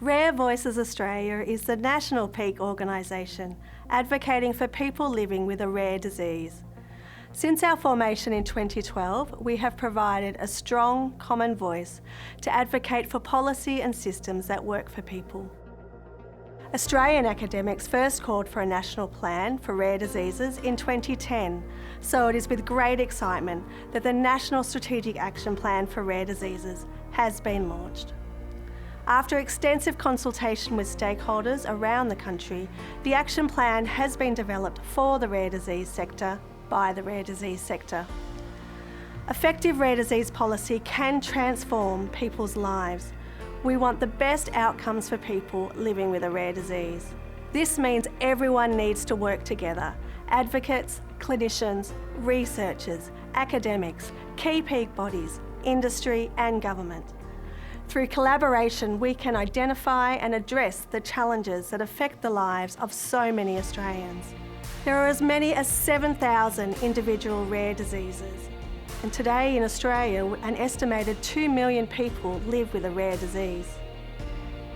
Rare Voices Australia is the national peak organisation advocating for people living with a rare disease. Since our formation in 2012, we have provided a strong, common voice to advocate for policy and systems that work for people. Australian academics first called for a national plan for rare diseases in 2010, so it is with great excitement that the National Strategic Action Plan for Rare Diseases has been launched. After extensive consultation with stakeholders around the country, the action plan has been developed for the rare disease sector by the rare disease sector. Effective rare disease policy can transform people's lives. We want the best outcomes for people living with a rare disease. This means everyone needs to work together: advocates, clinicians, researchers, academics, key peak bodies, industry and government. Through collaboration, we can identify and address the challenges that affect the lives of so many Australians. There are as many as 7,000 individual rare diseases. And today in Australia, an estimated 2 million people live with a rare disease.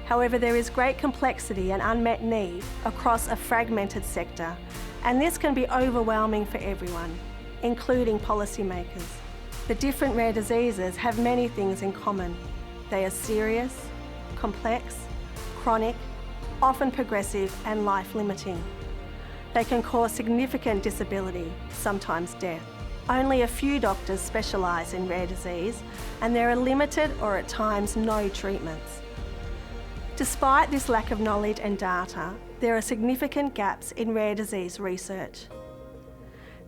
However, there is great complexity and unmet need across a fragmented sector, and this can be overwhelming for everyone, including policymakers. The different rare diseases have many things in common. They are serious, complex, chronic, often progressive and life-limiting. They can cause significant disability, sometimes death. Only a few doctors specialise in rare disease, and there are limited or at times no treatments. Despite this lack of knowledge and data, there are significant gaps in rare disease research.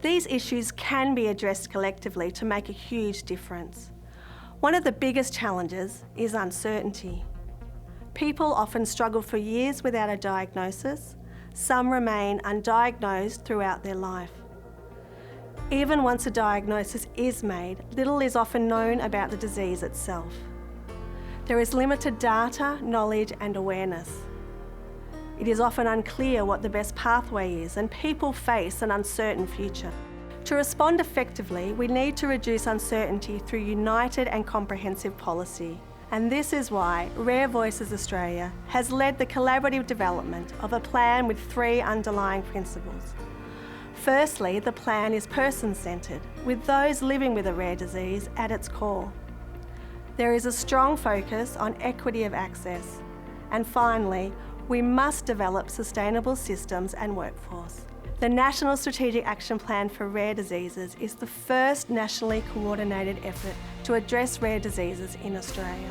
These issues can be addressed collectively to make a huge difference. One of the biggest challenges is uncertainty. People often struggle for years without a diagnosis. Some remain undiagnosed throughout their life. Even once a diagnosis is made, little is often known about the disease itself. There is limited data, knowledge and awareness. It is often unclear what the best pathway is, and people face an uncertain future. To respond effectively, we need to reduce uncertainty through united and comprehensive policy. And this is why Rare Voices Australia has led the collaborative development of a plan with 3 underlying principles. Firstly, the plan is person-centred, with those living with a rare disease at its core. There is a strong focus on equity of access. And finally, we must develop sustainable systems and workforce. The National Strategic Action Plan for Rare Diseases is the first nationally coordinated effort to address rare diseases in Australia.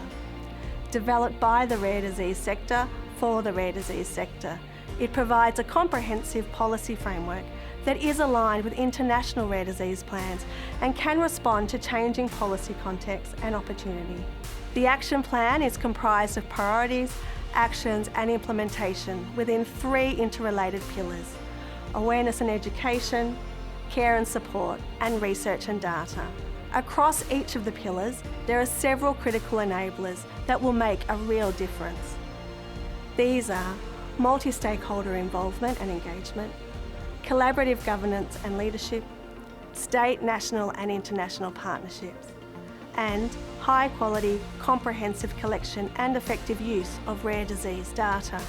Developed by the rare disease sector for the rare disease sector, it provides a comprehensive policy framework that is aligned with international rare disease plans and can respond to changing policy contexts and opportunity. The action plan is comprised of priorities, actions and implementation within 3 interrelated pillars: awareness and education, care and support, and research and data. Across each of the pillars, there are several critical enablers that will make a real difference. These are multi-stakeholder involvement and engagement, collaborative governance and leadership, state, national and international partnerships, and high-quality, comprehensive collection and effective use of rare disease data.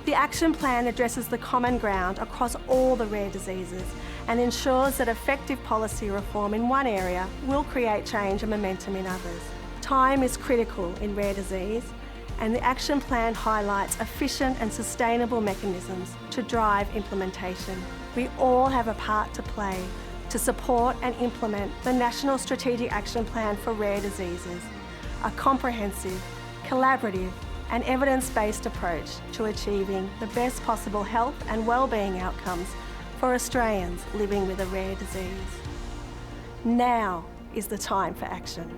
The action plan addresses the common ground across all the rare diseases and ensures that effective policy reform in one area will create change and momentum in others. Time is critical in rare disease, and the action plan highlights efficient and sustainable mechanisms to drive implementation. We all have a part to play to support and implement the National Strategic Action Plan for Rare Diseases, a comprehensive, collaborative and evidence-based approach to achieving the best possible health and wellbeing outcomes for Australians living with a rare disease. Now is the time for action.